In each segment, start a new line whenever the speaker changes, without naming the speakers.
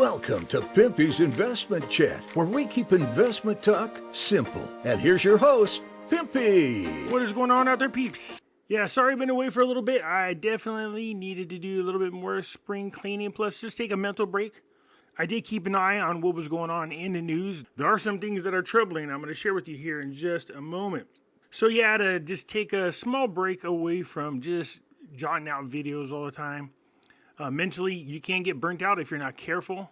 Welcome to Pimpy's Investment Chat, where we keep investment talk simple. And here's your host, Pimpy.
What is going on out there, peeps? Yeah, sorry I've been away for a little bit. I definitely needed to do a little bit more spring cleaning, plus just take a mental break. I did keep an eye on what was going on in the news. There are some things that are troubling I'm going to share with you here in just a moment. So yeah, to just take a small break away from just jotting out videos all the time. Mentally, you can get burnt out if you're not careful.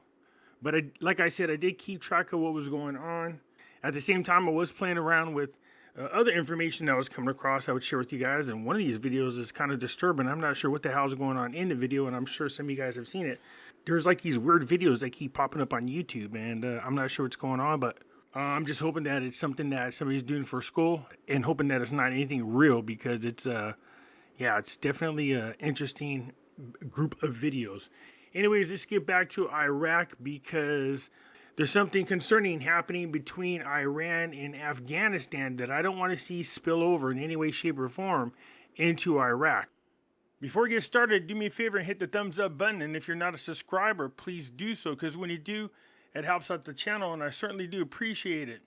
But like I said, I did keep track of what was going on. At the same time, I was playing around with other information that was coming across I would share with you guys. And one of these videos is kind of disturbing. I'm not sure what the hell's going on in the video, and I'm sure some of you guys have seen it. There's like these weird videos that keep popping up on YouTube, and I'm not sure what's going on, but I'm just hoping that it's something that somebody's doing for school and hoping that it's not anything real, because it's, it's definitely an interesting group of videos. Anyways, let's get back to Iraq, because there's something concerning happening between Iran and Afghanistan that I don't want to see spill over in any way, shape, or form into Iraq. Before we get started, do me a favor and hit the thumbs up button, and if you're not a subscriber, please do so, because when you do, it helps out the channel, and I certainly do appreciate it.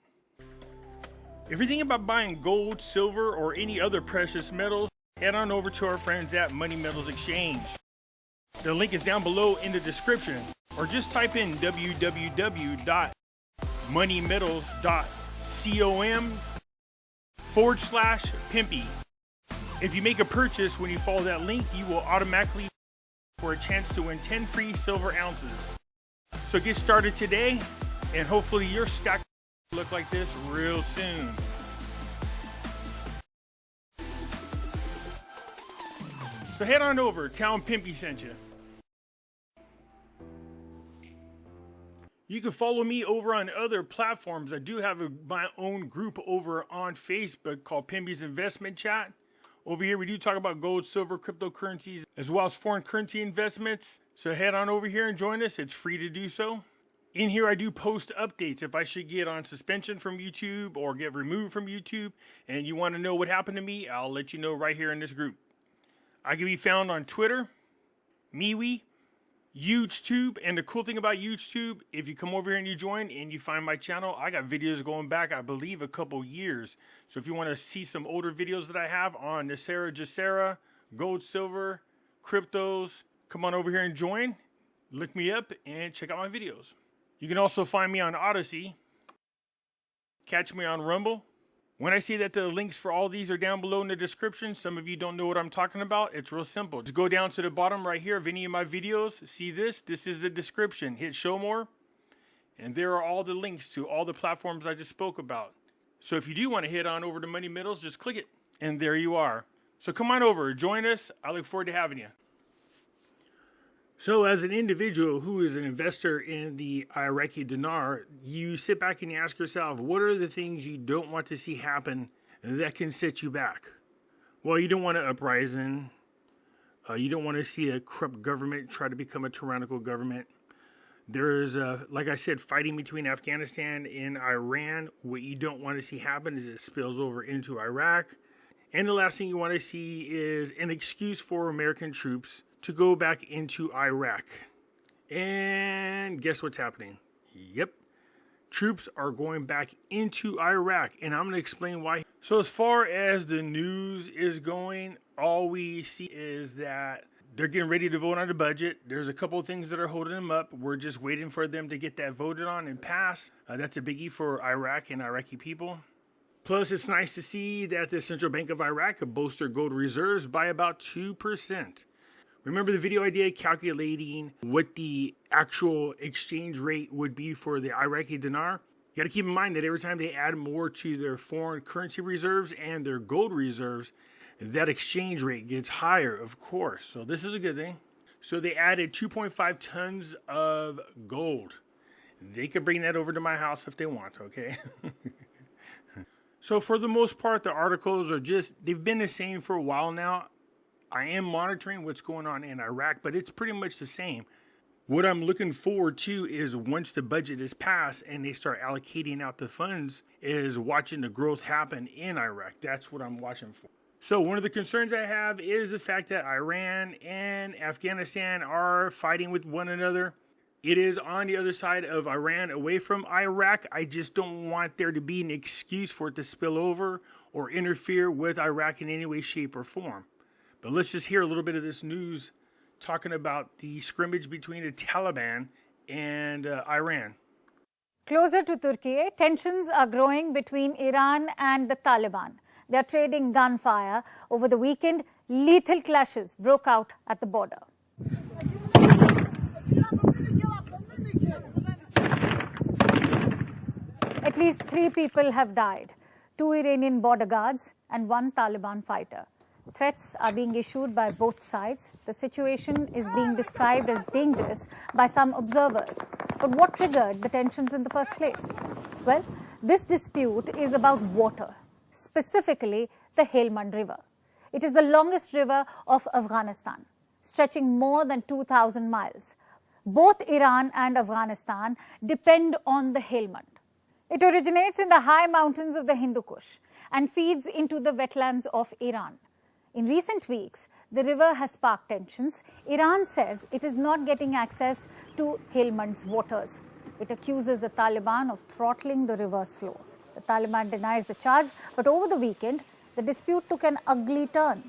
If you're thinking about buying gold, silver, or any other precious metals, head on over to our friends at Money Metals Exchange. The link is down below in the description, or just type in www.moneymetals.com/Pimpy. If you make a purchase when you follow that link, you will automatically for a chance to win 10 free silver ounces. So get started today, and hopefully your stack will look like this real soon. So head on over, tell Pimpy sent you. You can follow me over on other platforms. I do have my own group over on Facebook called Pimpy's Investment Chat. Over here, we do talk about gold, silver, cryptocurrencies, as well as foreign currency investments. So head on over here and join us. It's free to do so. In here, I do post updates. If I should get on suspension from YouTube or get removed from YouTube and you want to know what happened to me, I'll let you know right here in this group. I can be found on Twitter, MeWe, YouTube, and the cool thing about YouTube, if you come over here and you join and you find my channel, I got videos going back, I believe, a couple years. So if you want to see some older videos that I have on Nasera, Jacera, gold, silver, cryptos, come on over here and join. Look me up and check out my videos. You can also find me on Odyssey, catch me on Rumble. When I say that the links for all these are down below in the description, some of you don't know what I'm talking about. It's real simple. Just go down to the bottom right here of any of my videos. See this? This is the description. Hit show more. And there are all the links to all the platforms I just spoke about. So if you do want to head on over to Money Metals, just click it. And there you are. So come on over. Join us. I look forward to having you. So as an individual who is an investor in the Iraqi Dinar, you sit back and you ask yourself, what are the things you don't want to see happen that can set you back? Well, you don't want an uprising. You don't want to see a corrupt government try to become a tyrannical government. There's, like I said, fighting between Afghanistan and Iran. What you don't want to see happen is it spills over into Iraq. And the last thing you want to see is an excuse for American troops to go back into Iraq. And guess what's happening? Yep. Troops are going back into Iraq, and I'm going to explain why. So as far as the news is going, all we see is that they're getting ready to vote on the budget. There's a couple of things that are holding them up. We're just waiting for them to get that voted on and passed. That's a biggie for Iraq and Iraqi people. Plus, it's nice to see that the Central Bank of Iraq could boost their gold reserves by about 2%. Remember the video I did calculating what the actual exchange rate would be for the Iraqi dinar? You got to keep in mind that every time they add more to their foreign currency reserves and their gold reserves, that exchange rate gets higher, of course. So this is a good thing. So they added 2.5 tons of gold. They could bring that over to my house if they want, okay? So for the most part, the articles are they've been the same for a while now. I am monitoring what's going on in Iraq, but it's pretty much the same. What I'm looking forward to is once the budget is passed and they start allocating out the funds, is watching the growth happen in Iraq. That's what I'm watching for. So one of the concerns I have is the fact that Iran and Afghanistan are fighting with one another. It is on the other side of Iran, away from Iraq. I just don't want there to be an excuse for it to spill over or interfere with Iraq in any way, shape, or form. But let's just hear a little bit of this news talking about the scrimmage between the Taliban and Iran.
Closer to Turkey, tensions are growing between Iran and the Taliban. They are trading gunfire. Over the weekend, lethal clashes broke out at the border. At least 3 people have died, 2 Iranian border guards and 1 Taliban fighter. Threats are being issued by both sides. The situation is being described as dangerous by some observers. But what triggered the tensions in the first place? Well, this dispute is about water, specifically the Helmand River. It is the longest river of Afghanistan, stretching more than 2,000 miles. Both Iran and Afghanistan depend on the Helmand. It originates in the high mountains of the Hindu Kush and feeds into the wetlands of Iran. In recent weeks, the river has sparked tensions. Iran says it is not getting access to Helmand's waters. It accuses the Taliban of throttling the river's flow. The Taliban denies the charge, but over the weekend, the dispute took an ugly turn.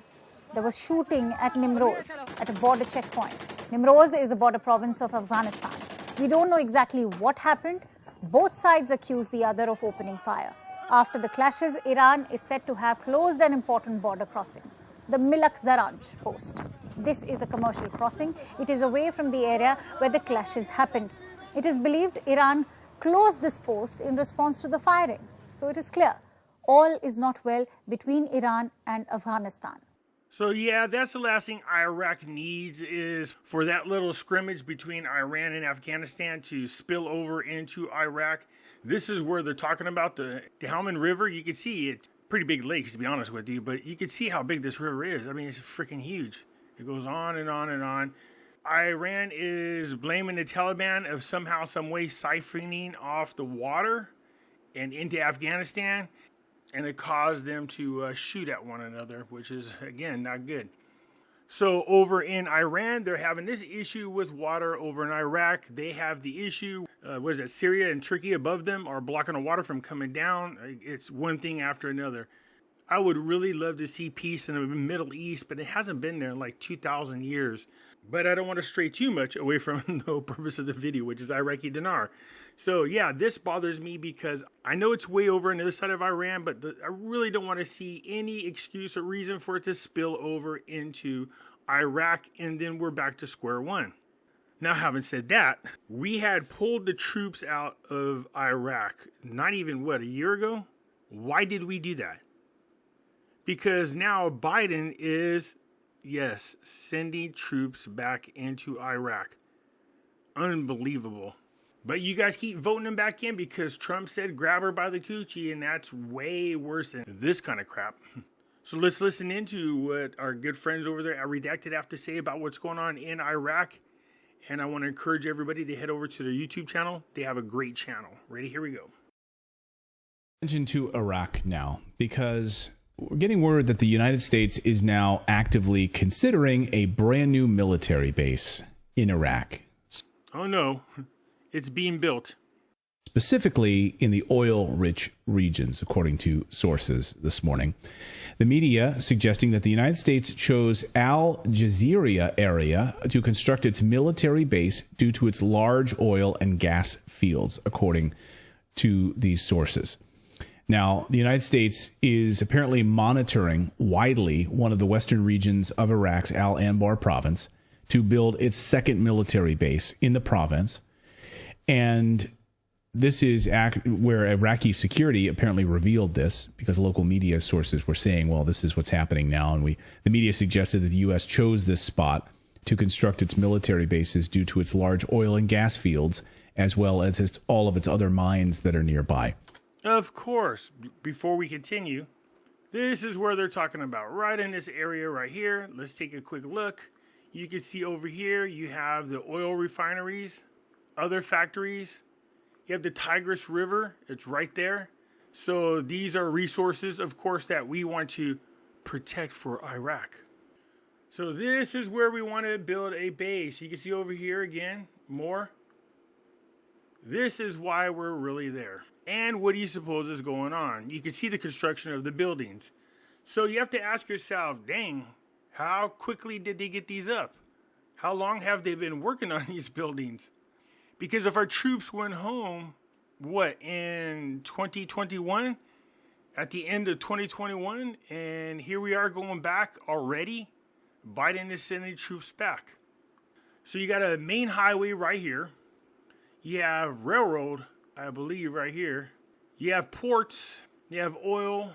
There was shooting at Nimroz, at a border checkpoint. Nimroz is a border province of Afghanistan. We don't know exactly what happened. Both sides accuse the other of opening fire. After the clashes, Iran is said to have closed an important border crossing, the Milak Zaranj post. This is a commercial crossing. It is away from the area where the clashes happened. It is believed Iran closed this post in response to the firing. So it is clear, all is not well between Iran and Afghanistan.
So yeah, that's the last thing Iraq needs, is for that little scrimmage between Iran and Afghanistan to spill over into Iraq. This is where they're talking about the Helmand River. You can see it's pretty big lakes, to be honest with you, but you can see how big this river is. I mean, it's freaking huge. It goes on and on and on. Iran is blaming the Taliban of somehow, some way siphoning off the water and into Afghanistan, and it caused them to shoot at one another, which is, again, not good. So over in Iran, they're having this issue with water. Over in Iraq, they have the issue, Syria and Turkey above them are blocking the water from coming down. It's one thing after another. I would really love to see peace in the Middle East, but it hasn't been there in like 2,000 years. But I don't want to stray too much away from the whole purpose of the video, which is Iraqi Dinar. So yeah, this bothers me because I know it's way over on the other side of Iran, but I really don't want to see any excuse or reason for it to spill over into Iraq, and then we're back to square one. Now, having said that, we had pulled the troops out of Iraq not even, a year ago? Why did we do that? Because now Biden is, yes, sending troops back into Iraq. Unbelievable. But you guys keep voting them back in because Trump said grab her by the coochie, and that's way worse than this kind of crap. So let's listen into what our good friends over there at Redacted have to say about what's going on in Iraq. And I want to encourage everybody to head over to their YouTube channel. They have a great channel. Ready? Here we go.
Attention to Iraq now, because we're getting word that the United States is now actively considering a brand new military base in Iraq.
Oh no, it's being built.
Specifically in the oil-rich regions, according to sources this morning. The media suggesting that the United States chose Al Jazeera area to construct its military base due to its large oil and gas fields, according to these sources. Now, the United States is apparently monitoring widely one of the western regions of Iraq's Al Anbar province to build its second military base in the province. And this is where Iraqi security apparently revealed this, because local media sources were saying, well, this is what's happening now. And the media suggested that the U.S. chose this spot to construct its military bases due to its large oil and gas fields, as well as all of its other mines that are nearby.
Of course, before we continue, this is where they're talking about, right in this area right here. Let's take a quick look. You can see over here, you have the oil refineries, other factories. You have the Tigris River. It's right there. So these are resources, of course, that we want to protect for Iraq. So this is where we want to build a base. You can see over here again, more. This is why we're really there. And what do you suppose is going on? You can see the construction of the buildings. So you have to ask yourself, dang, how quickly did they get these up? How long have they been working on these buildings? Because if our troops went home, in 2021? At the end of 2021? And here we are going back already? Biden is sending troops back. So you got a main highway right here. You have railroad, I believe, right here. You have ports. You have oil,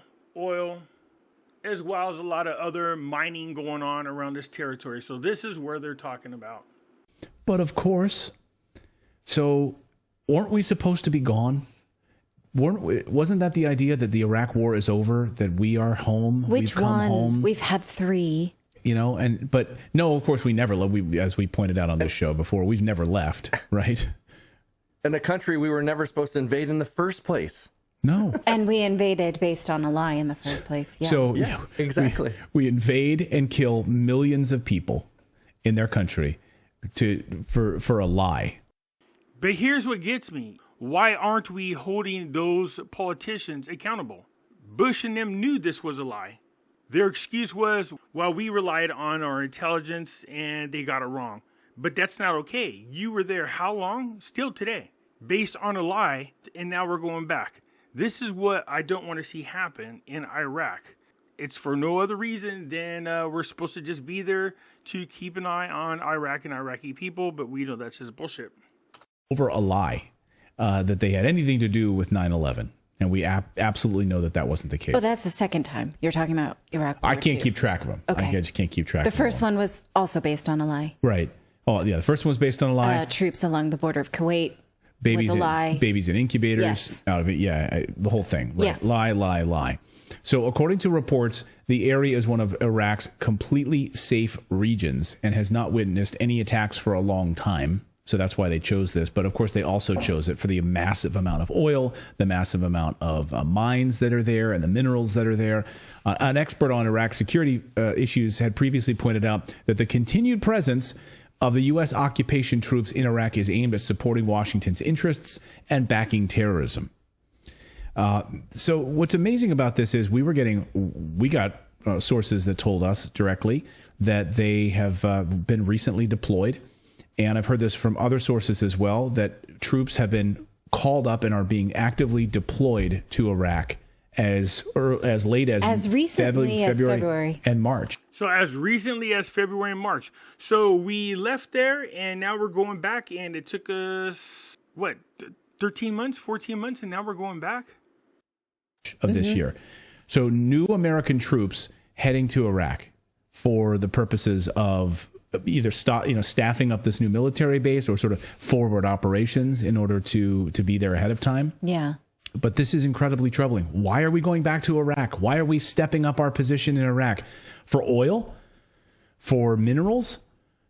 as well as a lot of other mining going on around this territory. So this is where they're talking about.
But of course, so weren't we supposed to be gone? Wasn't that the idea that the Iraq war is over, that we are home?
Which
we've come
one?
Home?
We've had 3.
But no, of course we never, as we pointed out on this show before, we've never left, right?
In a country we were never supposed to invade in the first place.
No.
And we invaded based on a lie in the first place. Yeah.
So
Yeah, exactly.
We invade and kill millions of people in their country for a lie.
But here's what gets me. Why aren't we holding those politicians accountable? Bush and them knew this was a lie. Their excuse was, well, we relied on our intelligence and they got it wrong. But that's not okay. You were there how long? Still today. Based on a lie, and now we're going back. This is what I don't want to see happen in Iraq. It's for no other reason than we're supposed to just be there to keep an eye on Iraq and Iraqi people, but we know that's just bullshit.
Over a lie that they had anything to do with 9/11. And we absolutely know that wasn't the case.
Oh, that's the second time you're talking about Iraq War
I can't
II.
keep track of them.
Okay.
I just can't keep track
The
of them.
first one was also based on a lie.
Right. Oh, yeah. The first one was based on a lie.
Troops along the border of Kuwait
Babies
was a lie.
Babies in incubators.
Yes.
Out of it. Yeah. The whole thing. Right.
Yes.
Lie. So according to reports, the area is one of Iraq's completely safe regions and has not witnessed any attacks for a long time. So that's why they chose this. But of course, they also chose it for the massive amount of oil, the massive amount of mines that are there, and the minerals that are there. An expert on Iraq security issues had previously pointed out that the continued presence of the U.S. occupation troops in Iraq is aimed at supporting Washington's interests and backing terrorism. So what's amazing about this is we got sources that told us directly that they have been recently deployed. And I've heard this from other sources as well, that troops have been called up and are being actively deployed to Iraq as late as
recently as February
and March.
So as recently as February and March. So we left there and now we're going back, and it took us, 13 months, 14 months, and now we're going back?
Of this year. So new American troops heading to Iraq for the purposes of either staffing up this new military base or sort of forward operations in order to be there ahead of time.
Yeah.
But this is incredibly troubling. Why are we going back to Iraq? Why are we stepping up our position in Iraq? For oil? For minerals?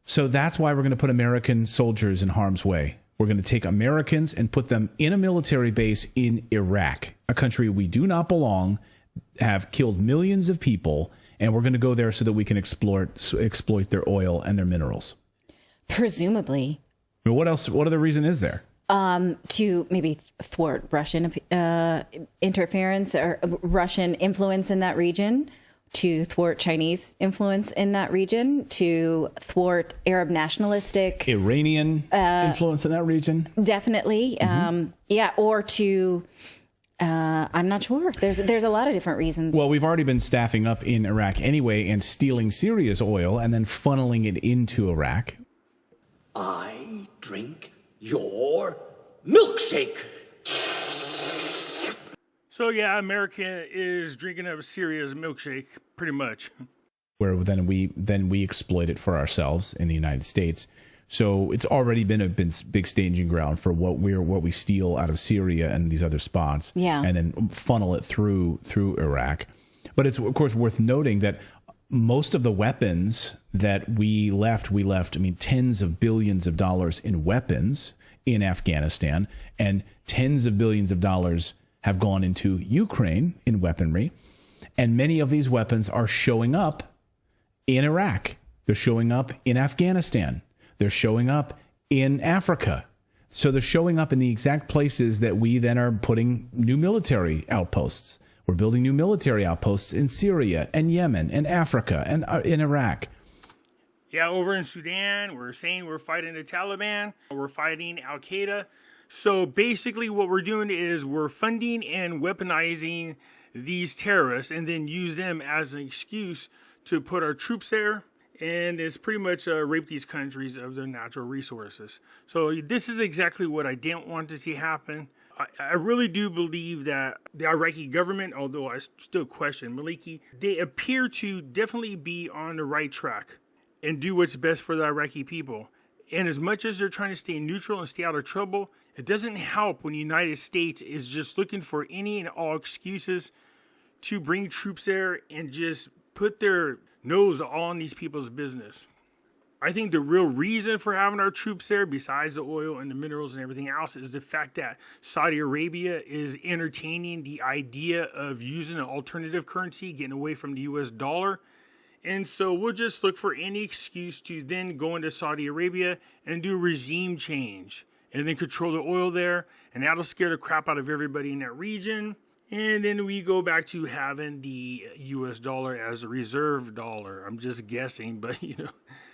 So that's why we're going to put American soldiers in harm's way. We're going to take Americans and put them in a military base in Iraq, a country we do not belong, have killed millions of people, and we're going to go there so that we can exploit their oil and their minerals.
Presumably.
I mean, what else? What other reason is there?
To maybe thwart Russian interference or Russian influence in that region, to thwart Chinese influence in that region, to thwart Arab nationalistic
Iranian influence in that region.
Definitely. Or to I'm not sure. There's a lot of different reasons.
Well, we've already been staffing up in Iraq anyway and stealing Syria's oil and then funneling it into Iraq.
I drink your milkshake.
So yeah, America is drinking up Syria's milkshake, pretty much.
Where then we exploit it for ourselves in the United States. So it's already been a big staging ground for what we steal out of Syria and these other spots, and then funnel it through Iraq. But it's of course worth noting that most of the weapons that we left, tens of billions of dollars in weapons in Afghanistan, and tens of billions of dollars have gone into Ukraine in weaponry. And many of these weapons are showing up in Iraq. They're showing up in Afghanistan. They're showing up in Africa. So they're showing up in the exact places that we then are putting new military outposts. We're building new military outposts in Syria and Yemen and Africa and in Iraq.
Yeah, over in Sudan, we're saying we're fighting the Taliban. We're fighting Al-Qaeda. So basically what we're doing is we're funding and weaponizing these terrorists and then use them as an excuse to put our troops there. And it's pretty much rape these countries of their natural resources. So this is exactly what I didn't want to see happen. I really do believe that the Iraqi government, although I still question Maliki, they appear to definitely be on the right track and do what's best for the Iraqi people. And as much as they're trying to stay neutral and stay out of trouble, it doesn't help when the United States is just looking for any and all excuses to bring troops there and just put their nose all in these people's business. I think the real reason for having our troops there, besides the oil and the minerals and everything else, is the fact that Saudi Arabia is entertaining the idea of using an alternative currency, getting away from the US dollar. And so we'll just look for any excuse to then go into Saudi Arabia and do regime change and then control the oil there. And that'll scare the crap out of everybody in that region. And then we go back to having the US dollar as a reserve dollar. I'm just guessing, but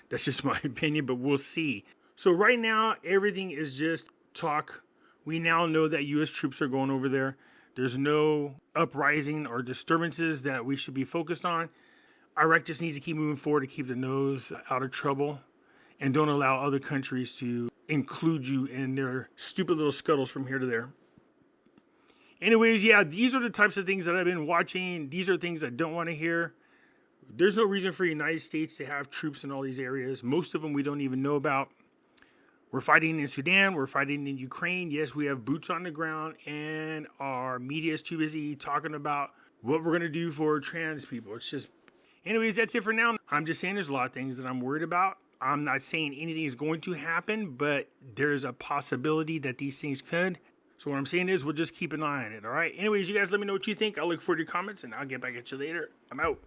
that's just my opinion, but we'll see. So right now, everything is just talk. We now know that US troops are going over there. There's no uprising or disturbances that we should be focused on. Iraq just needs to keep moving forward to keep the nose out of trouble and don't allow other countries to include you in their stupid little scuttles from here to there. Anyways, yeah, these are the types of things that I've been watching. These are things I don't want to hear. There's no reason for the United States to have troops in all these areas. Most of them we don't even know about. We're fighting in Sudan. We're fighting in Ukraine. Yes, we have boots on the ground, and our media is too busy talking about what we're going to do for trans people. It's just... Anyways, that's it for now. I'm just saying there's a lot of things that I'm worried about. I'm not saying anything is going to happen, but there's a possibility that these things could. So what I'm saying is we'll just keep an eye on it, all right? Anyways, you guys let me know what you think. I'll look forward to your comments, and I'll get back at you later. I'm out.